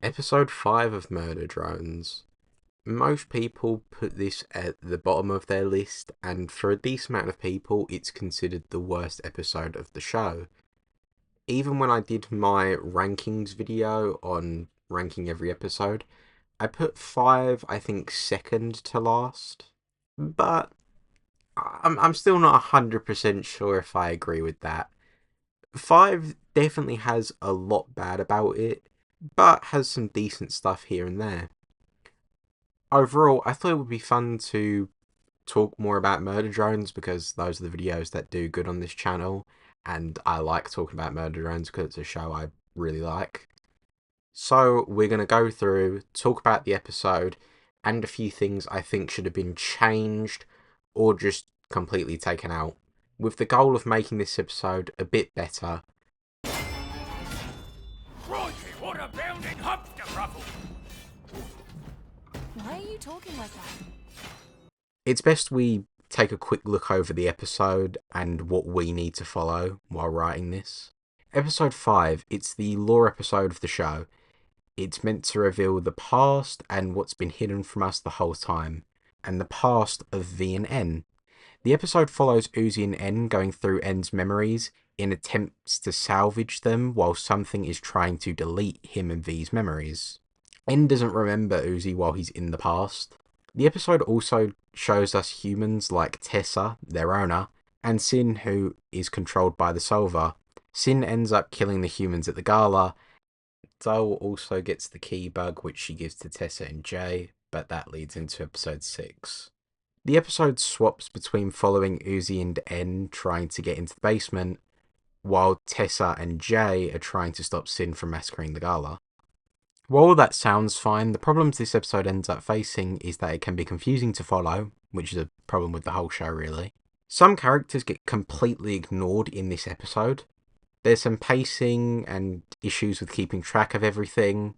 Episode 5 of Murder Drones. Most people put this at the bottom of their list, and for a decent amount of people, it's considered the worst episode of the show. Even when I did my rankings video on ranking every episode, I put 5, I think, second to last. But I'm still not 100% sure if I agree with that. 5 definitely has a lot bad about it, but has some decent stuff here and there. Overall, I thought it would be fun to talk more about murder drones because those are the videos that do good on this channel, and I like talking about murder drones because it's a show I really like. So we're going to go through, talk about the episode, and a few things I think should have been changed or just completely taken out, with the goal of making this episode a bit better. Crikey, what a bounding hump to ruffle! Why are you talking like that? It's best we take a quick look over the episode and what we need to follow while writing this. Episode 5, it's the lore episode of the show. It's meant to reveal the past and what's been hidden from us the whole time, and the past of V and N. The episode follows Uzi and N going through N's memories in attempts to salvage them while something is trying to delete him and V's memories. N doesn't remember Uzi while he's in the past. The episode also shows us humans like Tessa, their owner, and Sin, who is controlled by the Solver. Sin ends up killing the humans at the gala. Dole also gets the key bug, which she gives to Tessa and Jay, but that leads into episode 6. The episode swaps between following Uzi and N trying to get into the basement, while Tessa and Jay are trying to stop Sin from massacring the gala. While all that sounds fine, the problems this episode ends up facing is that it can be confusing to follow, which is a problem with the whole show really. Some characters get completely ignored in this episode. There's some pacing and issues with keeping track of everything.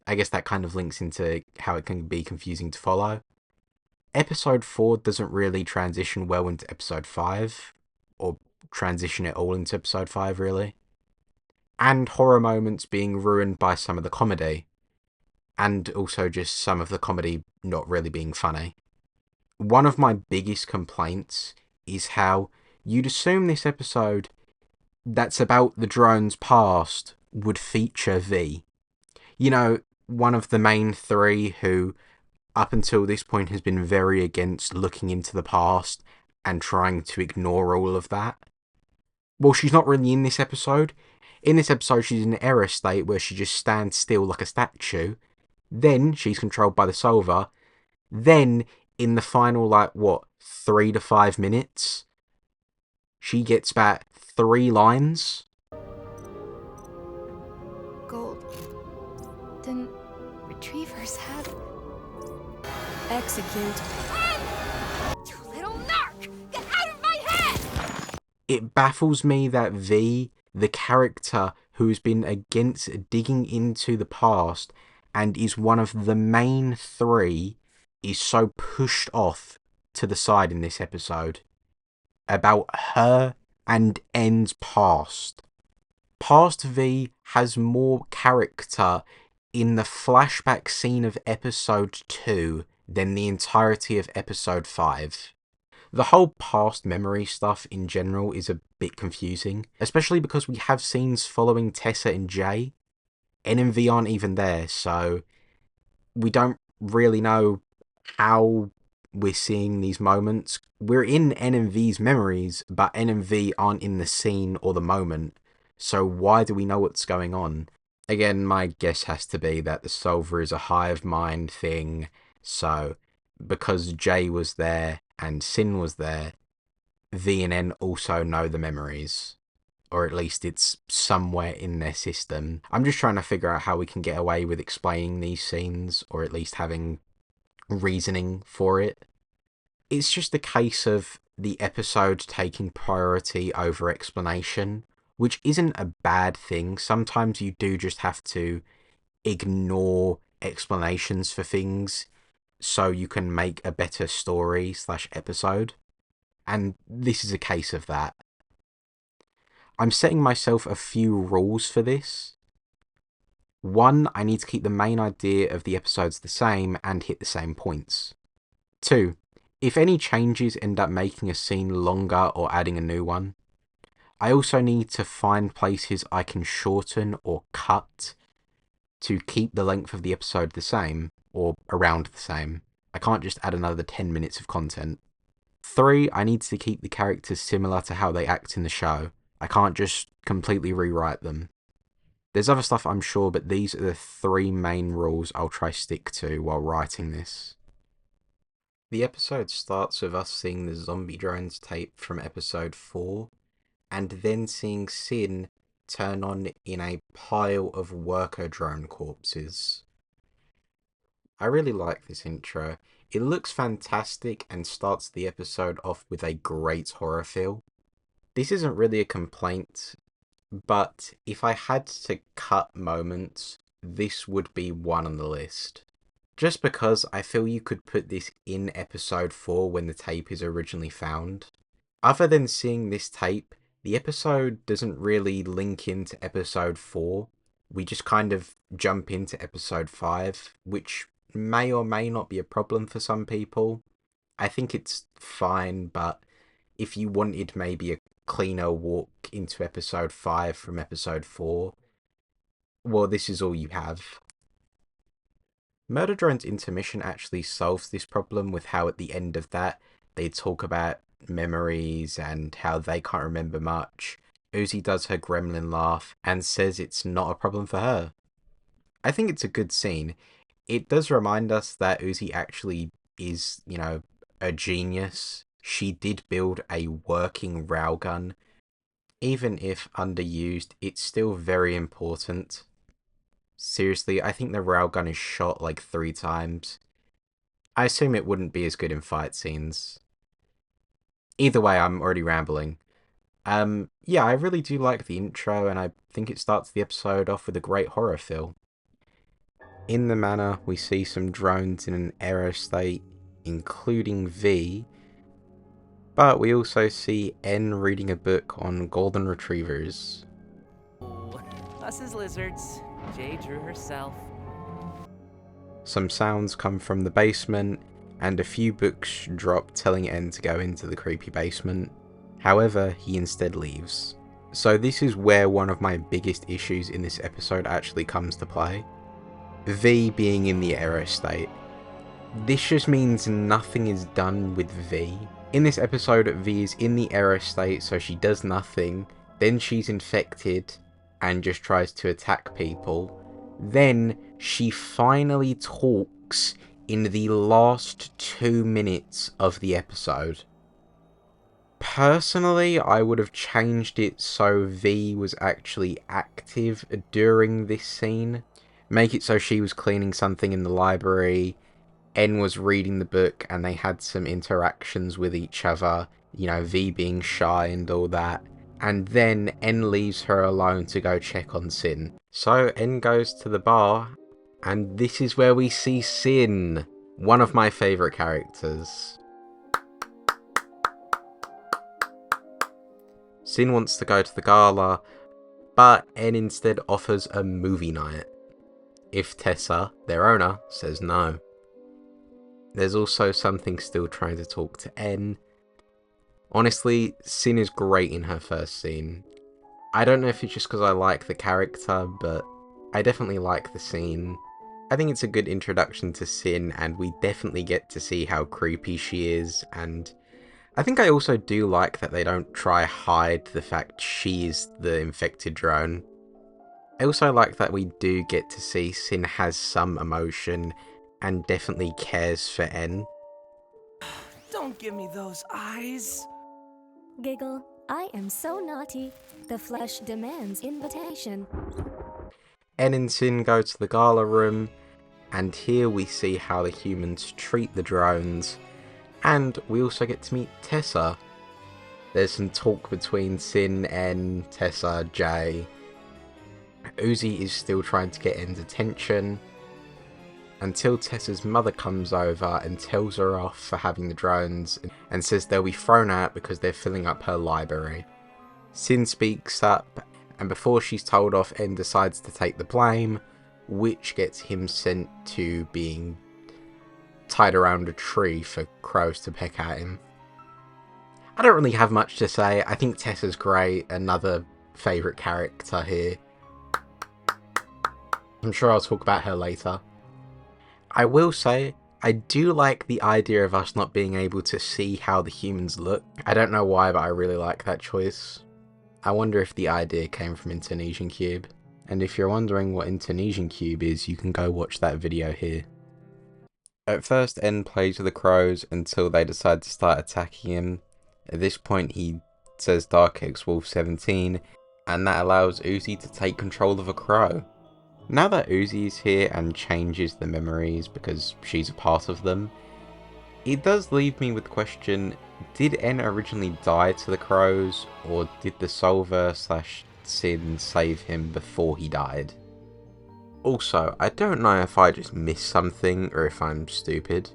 I guess that kind of links into how it can be confusing to follow. Episode 4 doesn't really transition well into episode 5, or transition at all into episode 5 really. And horror moments being ruined by some of the comedy, and also just some of the comedy not really being funny. One of my biggest complaints is how you'd assume this episode that's about the drone's past would feature V. You know, one of the main three who, up until this point, has been very against looking into the past and trying to ignore all of that. Well, she's not really in this episode. In this episode, she's in an error state where she just stands still like a statue. Then she's controlled by the Solver. Then, in the final, 3 to 5 minutes, she gets back 3 lines. Gold. Didn't retrievers have... Execute. You little narc! Get out of my head! It baffles me that V, the character who's been against digging into the past and is one of the main 3, is so pushed off to the side in this episode about her and N's past. Past V has more character in the flashback scene of episode 2 than the entirety of episode 5. The whole past memory stuff in general is a bit confusing, especially because we have scenes following Tessa and Jay. N and V aren't even there, so we don't really know how we're seeing these moments. We're in N and V's memories, but N and V aren't in the scene or the moment, so why do we know what's going on? Again, my guess has to be that the Solver is a hive mind thing, so because Jay was there and Sin was there, V and N also know the memories. Or at least it's somewhere in their system. I'm just trying to figure out how we can get away with explaining these scenes, or at least having reasoning for it. It's just a case of the episode taking priority over explanation, which isn't a bad thing. Sometimes you do just have to ignore explanations for things so you can make a better story/episode. And this is a case of that. I'm setting myself a few rules for this. 1, I need to keep the main idea of the episodes the same and hit the same points. 2, if any changes end up making a scene longer or adding a new one, I also need to find places I can shorten or cut to keep the length of the episode the same, or around the same. I can't just add another 10 minutes of content. 3, I need to keep the characters similar to how they act in the show. I can't just completely rewrite them. There's other stuff I'm sure, but these are the 3 main rules I'll try stick to while writing this. The episode starts with us seeing the zombie drones tape from episode 4, and then seeing Sin turn on in a pile of worker drone corpses. I really like this intro. It looks fantastic and starts the episode off with a great horror feel. This isn't really a complaint, but if I had to cut moments, this would be one on the list. Just because I feel you could put this in episode 4 when the tape is originally found. Other than seeing this tape, the episode doesn't really link into episode 4. We just kind of jump into episode 5, which may or may not be a problem for some people. I think it's fine, but if you wanted maybe a cleaner walk into episode 5 from episode 4, well, this is all you have. Murder Drone's intermission actually solves this problem with how at the end of that, they talk about memories and how they can't remember much. Uzi does her gremlin laugh and says it's not a problem for her. I think it's a good scene. It does remind us that Uzi actually is, a genius. She did build a working railgun. Even if underused, it's still very important. Seriously, I think the railgun is shot like 3 times. I assume it wouldn't be as good in fight scenes. Either way, I'm already rambling. Yeah, I really do like the intro, and I think it starts the episode off with a great horror feel. In the manor, we see some drones in an error state, including V, but we also see N reading a book on golden retrievers. Us as lizards. Jay drew herself. Some sounds come from the basement, and a few books drop telling N to go into the creepy basement. However, he instead leaves. So this is where one of my biggest issues in this episode actually comes to play. V being in the error state. This just means nothing is done with V. In this episode, V is in the error state, so she does nothing. Then she's infected and just tries to attack people. Then she finally talks in the last 2 minutes of the episode. Personally, I would have changed it so V was actually active during this scene. Make it so she was cleaning something in the library, N was reading the book, and they had some interactions with each other, V being shy and all that. And then N leaves her alone to go check on Sin. So N goes to the bar, and this is where we see Sin, one of my favourite characters. Sin wants to go to the gala, but N instead offers a movie night. If Tessa, their owner, says no. There's also something still trying to talk to N. Honestly, Sin is great in her first scene. I don't know if it's just because I like the character, but I definitely like the scene. I think it's a good introduction to Sin, and we definitely get to see how creepy she is, and I think I also do like that they don't try hide the fact she is the infected drone. I also like that we do get to see Sin has some emotion and definitely cares for N. Don't give me those eyes. Giggle, I am so naughty. The flesh demands invitation. N and Sin go to the gala room, and here we see how the humans treat the drones, and we also get to meet Tessa. There's some talk between Sin, N, Tessa, Jay. Uzi is still trying to get N's attention, until Tessa's mother comes over and tells her off for having the drones and says they'll be thrown out because they're filling up her library. Sin speaks up, and before she's told off, N decides to take the blame, which gets him sent to being tied around a tree for crows to peck at him. I don't really have much to say. I think Tessa's great, another favourite character here. I'm sure I'll talk about her later. I will say, I do like the idea of us not being able to see how the humans look. I don't know why, but I really like that choice. I wonder if the idea came from Indonesian Cube. And if you're wondering what Indonesian Cube is, you can go watch that video here. At first, En plays with the crows until they decide to start attacking him. At this point, he says Dark X Wolf 17, and that allows Uzi to take control of a crow. Now that Uzi is here and changes the memories because she's a part of them, it does leave me with the question, did En originally die to the crows, or did the Solver/Sin save him before he died? Also, I don't know if I just missed something or if I'm stupid.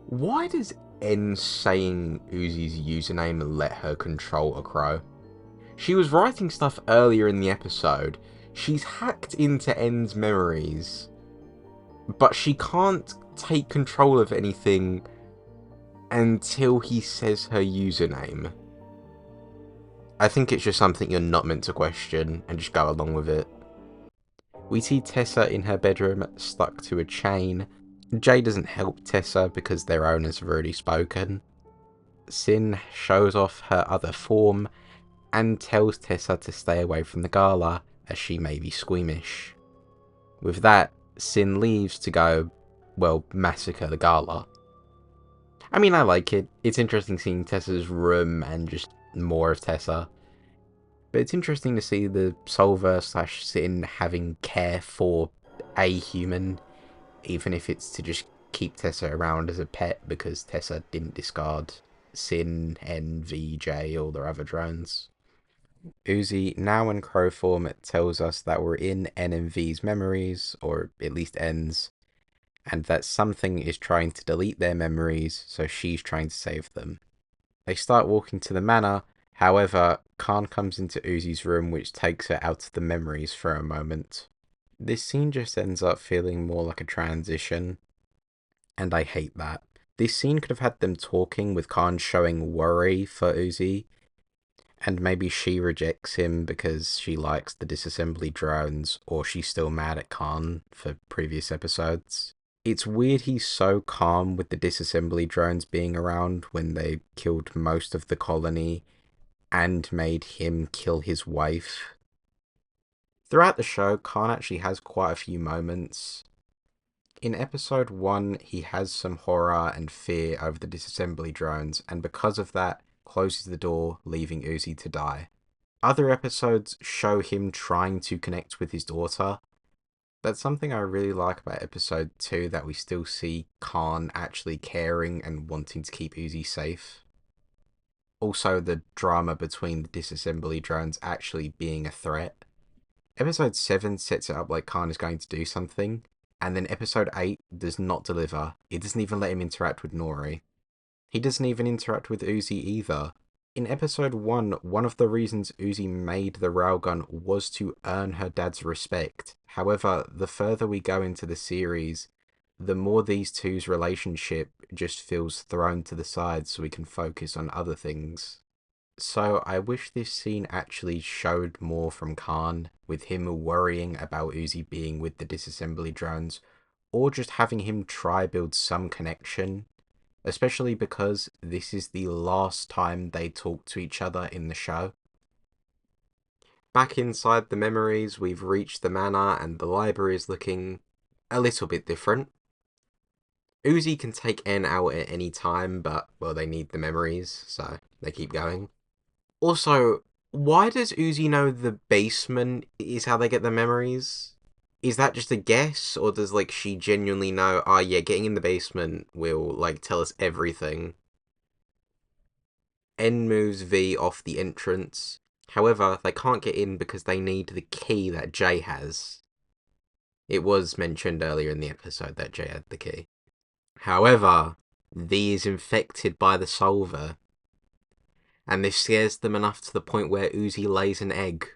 Why does En saying Uzi's username let her control a crow? She was writing stuff earlier in the episode. She's hacked into En's memories, but she can't take control of anything until he says her username. I think it's just something you're not meant to question and just go along with it. We see Tessa in her bedroom stuck to a chain. Jay doesn't help Tessa because their owners have already spoken. Sin shows off her other form and tells Tessa to stay away from the gala as she may be squeamish. With that, Sin leaves to go, well, massacre the gala. I mean, I like it. It's interesting seeing Tessa's room and just more of Tessa. But it's interesting to see the Solver/Sin having care for a human, even if it's to just keep Tessa around as a pet because Tessa didn't discard Sin, En, V, J, all their other drones. Uzi, now in crow form, tells us that we're in En and V's memories, or at least En's, and that something is trying to delete their memories, so she's trying to save them. They start walking to the manor, however, Khan comes into Uzi's room, which takes her out of the memories for a moment. This scene just ends up feeling more like a transition, and I hate that. This scene could have had them talking with Khan showing worry for Uzi, and maybe she rejects him because she likes the disassembly drones, or she's still mad at Khan for previous episodes. It's weird he's so calm with the disassembly drones being around when they killed most of the colony and made him kill his wife. Throughout the show, Khan actually has quite a few moments. In episode 1, he has some horror and fear over the disassembly drones, and because of that, closes the door, leaving Uzi to die. Other episodes show him trying to connect with his daughter. That's something I really like about episode 2, that we still see Khan actually caring and wanting to keep Uzi safe. Also, the drama between the disassembly drones actually being a threat. Episode 7 sets it up like Khan is going to do something, and then episode 8 does not deliver. It doesn't even let him interact with Nori. He doesn't even interact with Uzi either. In episode 1, one of the reasons Uzi made the railgun was to earn her dad's respect. However, the further we go into the series, the more these two's relationship just feels thrown to the side so we can focus on other things. So I wish this scene actually showed more from Khan, with him worrying about Uzi being with the disassembly drones, or just having him try build some connection. Especially because this is the last time they talk to each other in the show. Back inside the memories, we've reached the manor and the library is looking a little bit different. Uzi can take En out at any time, but, well, they need the memories, so they keep going. Also, why does Uzi know the basement is how they get the memories? Is that just a guess, or does, she genuinely know, oh yeah, getting in the basement will, tell us everything? En moves V off the entrance. However, they can't get in because they need the key that Jay has. It was mentioned earlier in the episode that Jay had the key. However, V is infected by the Solver, and this scares them enough to the point where Uzi lays an egg.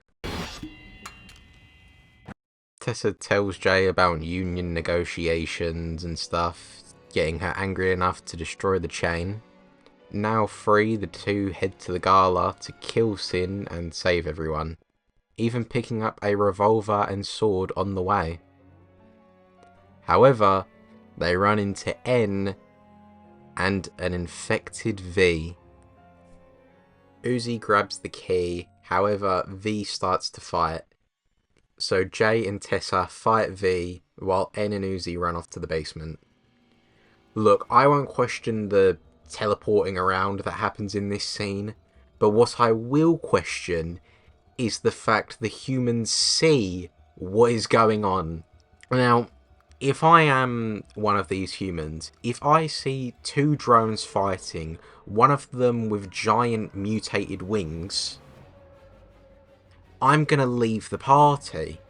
Tessa tells Jay about union negotiations and stuff, getting her angry enough to destroy the chain. Now free, the two head to the gala to kill Sin and save everyone, even picking up a revolver and sword on the way. However, they run into N and an infected V. Uzi grabs the key, however, V starts to fight. So Jay and Tessa fight V while N and Uzi run off to the basement. Look, I won't question the teleporting around that happens in this scene, but what I will question is the fact the humans see what is going on. Now, if I am one of these humans, if I see two drones fighting, one of them with giant mutated wings, I'm gonna leave the party.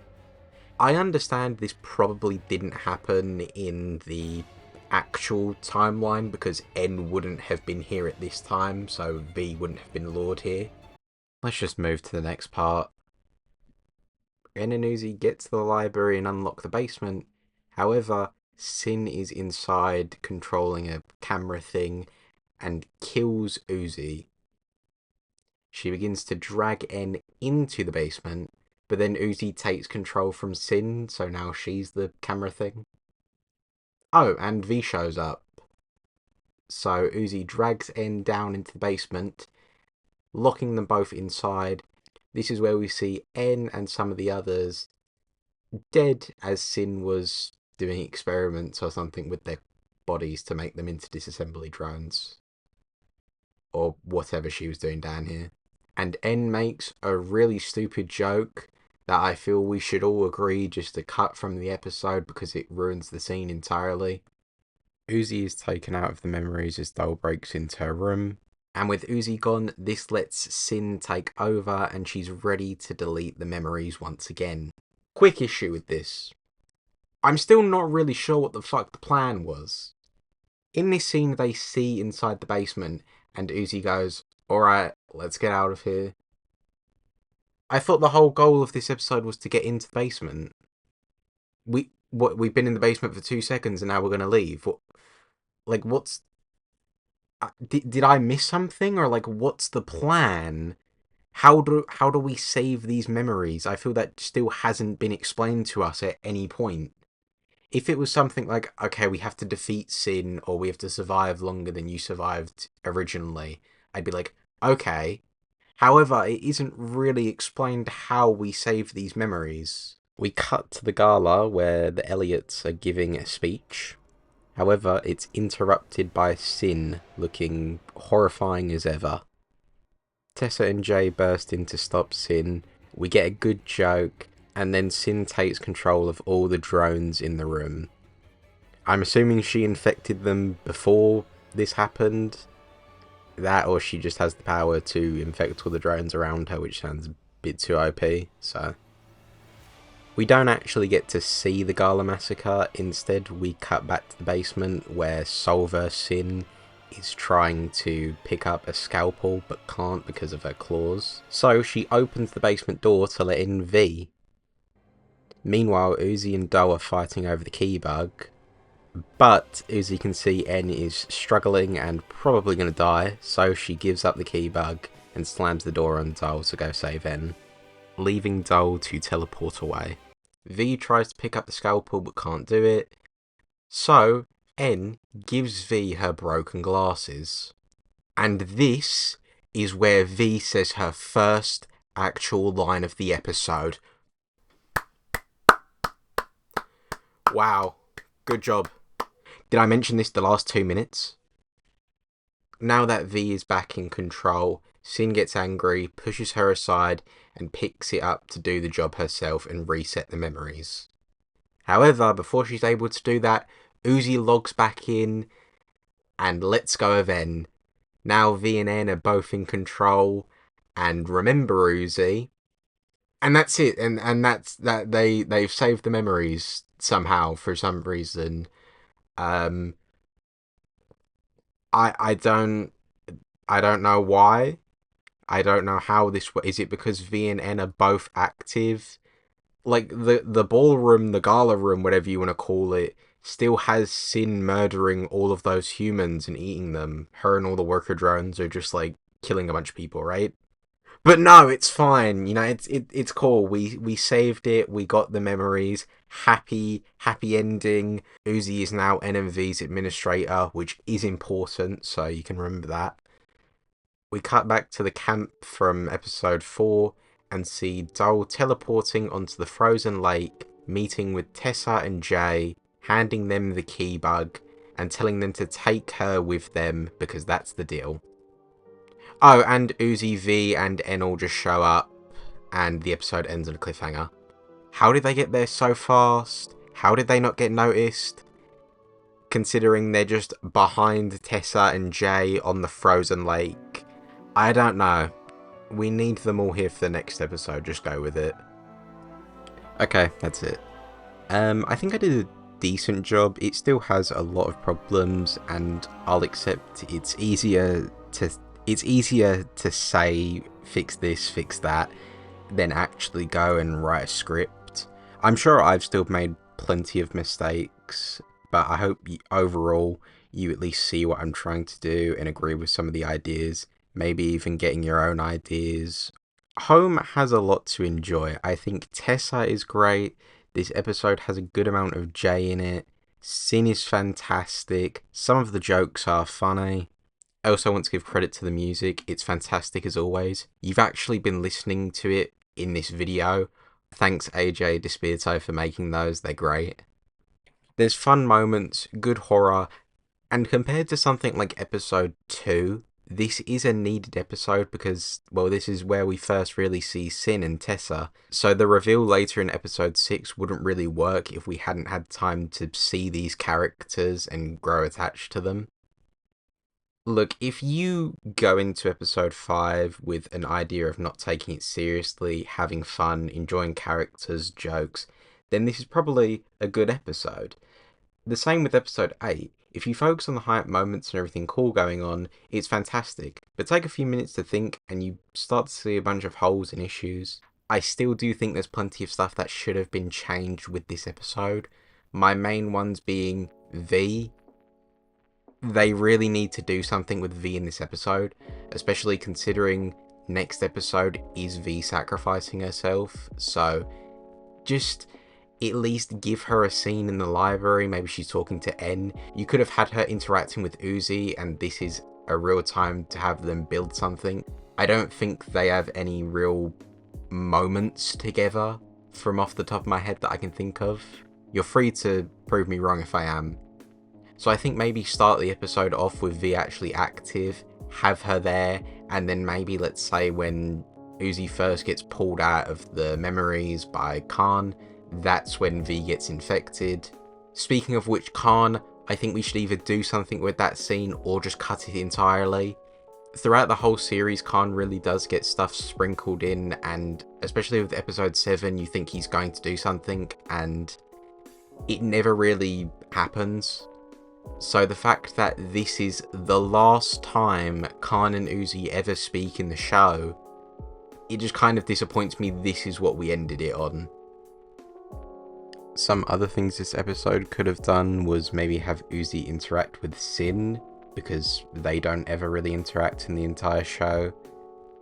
I understand this probably didn't happen in the actual timeline because N wouldn't have been here at this time, so V wouldn't have been lured here. Let's just move to the next part. N and Uzi get to the library and unlock the basement. However, Sin is inside controlling a camera thing and kills Uzi. She begins to drag N into the basement, but then Uzi takes control from Sin, so now she's the camera thing. Oh, and V shows up. So Uzi drags N down into the basement, locking them both inside. This is where we see N and some of the others dead, as Sin was doing experiments or something with their bodies to make them into disassembly drones. Or whatever she was doing down here. And N makes a really stupid joke that I feel we should all agree just to cut from the episode because it ruins the scene entirely. Uzi is taken out of the memories as Doll breaks into her room. And with Uzi gone, this lets Sin take over and she's ready to delete the memories once again. Quick issue with this. I'm still not really sure what the fuck the plan was. In this scene, they see inside the basement and Uzi goes, "Alright, let's get out of here." I thought the whole goal of this episode was to get into the basement. We've been in the basement for 2 seconds and now we're gonna leave. What's... Did I miss something? Or, what's the plan? How do we save these memories? I feel that still hasn't been explained to us at any point. If it was something like, okay, we have to defeat Sin, or we have to survive longer than you survived originally, I'd be like, okay. However, it isn't really explained how we save these memories. We cut to the gala where the Elliots are giving a speech. However, it's interrupted by Sin looking horrifying as ever. Tessa and Jay burst in to stop Sin. We get a good joke, and then Sin takes control of all the drones in the room. I'm assuming she infected them before this happened. That, or she just has the power to infect all the drones around her, which sounds a bit too OP, so... We don't actually get to see the Gala Massacre. Instead, we cut back to the basement where Solver Sin is trying to pick up a scalpel but can't because of her claws. So she opens the basement door to let in V. Meanwhile, Uzi and Doe are fighting over the key bug, but Uzi can see N is struggling and probably going to die, so she gives up the key bug and slams the door on Doe to go save N, leaving Doe to teleport away. V tries to pick up the scalpel but can't do it, so N gives V her broken glasses. And this is where V says her first actual line of the episode. Wow, good job. Did I mention this the last 2 minutes? Now that V is back in control, Sin gets angry, pushes her aside, and picks it up to do the job herself and reset the memories. However, before she's able to do that, Uzi logs back in and lets go of N. Now V and N are both in control and remember Uzi. And that's it, and that's that. They've saved the memories somehow for some reason. I don't know why. I don't know how this... Is it because V and N are both active Like, the ballroom, the gala room, whatever you want to call it, still has Sin murdering all of those humans and eating them. Her and all the worker drones are just, like, killing a bunch of people, right? But no, it's fine. You know, it's cool. We saved it. We got the memories. Happy ending. Uzi is now NMV's administrator, which is important, so you can remember that. We cut back to the camp from episode 4 and see Dole teleporting onto the frozen lake, meeting with Tessa and Jay, handing them the key bug, and telling them to take her with them because that's the deal. Oh, and Uzi, V, and Enel just show up, and the episode ends on a cliffhanger. How did they get there so fast? How did they not get noticed? Considering they're just behind Tessa and Jay on the frozen lake. I don't know. We need them all here for the next episode, just go with it. Okay, that's it. I think I did a decent job. It still has a lot of problems, and I'll accept it's easier to say fix this, fix that, than actually go and write a script. I'm sure I've still made plenty of mistakes, but I hope overall you at least see what I'm trying to do and agree with some of the ideas, maybe even getting your own ideas. Home has a lot to enjoy. I think Tessa is great. This episode has a good amount of Jay in it. Sin is fantastic. Some of the jokes are funny. I also want to give credit to the music. It's fantastic as always. You've actually been listening to it in this video. Thanks AJ Despirito for making those. They're great. There's fun moments, good horror, and compared to something like episode 2, this is a needed episode because, well, this is where we first really see Sin and Tessa. So the reveal later in episode 6 wouldn't really work if we hadn't had time to see these characters and grow attached to them. Look, if you go into episode 5 with an idea of not taking it seriously, having fun, enjoying characters, jokes, then this is probably a good episode. The same with episode 8. If you focus on the hype moments and everything cool going on, it's fantastic. But take a few minutes to think and you start to see a bunch of holes and issues. I still do think there's plenty of stuff that should have been changed with this episode. My main ones being V. They really need to do something with V in this episode, especially considering next episode is V sacrificing herself. So just at least give her a scene in the library. Maybe she's talking to N. You could have had her interacting with Uzi, and this is a real time to have them build something. I don't think they have any real moments together from off the top of my head that I can think of. You're free to prove me wrong if I am. So I think maybe start the episode off with V actually active, have her there, and then maybe, let's say, when Uzi first gets pulled out of the memories by Khan, that's when V gets infected. Speaking of which, Khan, I think we should either do something with that scene or just cut it entirely. Throughout the whole series, Khan really does get stuff sprinkled in, and especially with episode 7, you think he's going to do something, and it never really happens. So the fact that this is the last time Khan and Uzi ever speak in the show, it just kind of disappoints me this is what we ended it on. Some other things this episode could have done was maybe have Uzi interact with Sin, because they don't ever really interact in the entire show.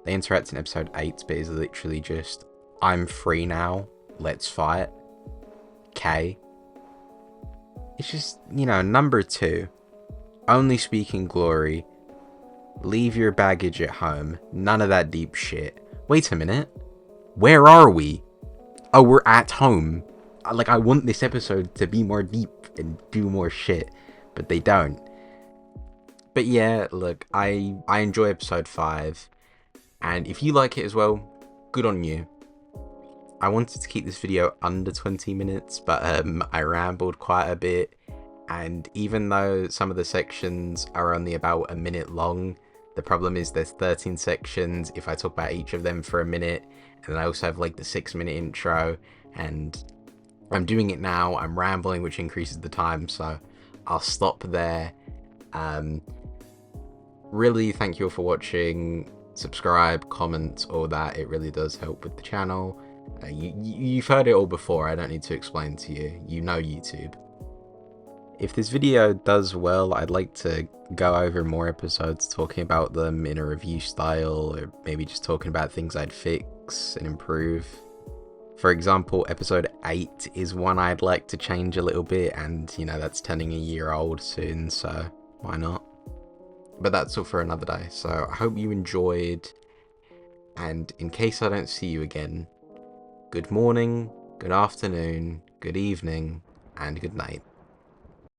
They interact in episode 8, but it's literally just, I'm free now, let's fight. K. It's just, you know, number 2. Only speak in glory. Leave your baggage at home. None of that deep shit. Wait a minute. Where are we? Oh, we're at home. Like, I want this episode to be more deep and do more shit, but they don't. But yeah, look, I enjoy episode 5, and if you like it as well, good on you. I wanted to keep this video under 20 minutes, but I rambled quite a bit, and even though some of the sections are only about a minute long, the problem is there's 13 sections if I talk about each of them for a minute, and then I also have like the 6-minute intro, and I'm doing it now, I'm rambling, which increases the time, so I'll stop there. Really, thank you all for watching. Subscribe, comment, all that, it really does help with the channel. You've heard it all before, I don't need to explain to you. You know YouTube. If this video does well, I'd like to go over more episodes talking about them in a review style, or maybe just talking about things I'd fix and improve. For example, episode 8 is one I'd like to change a little bit, and you know, that's turning a year old soon, so why not? But that's all for another day, so I hope you enjoyed, and in case I don't see you again, good morning, good afternoon, good evening, and good night.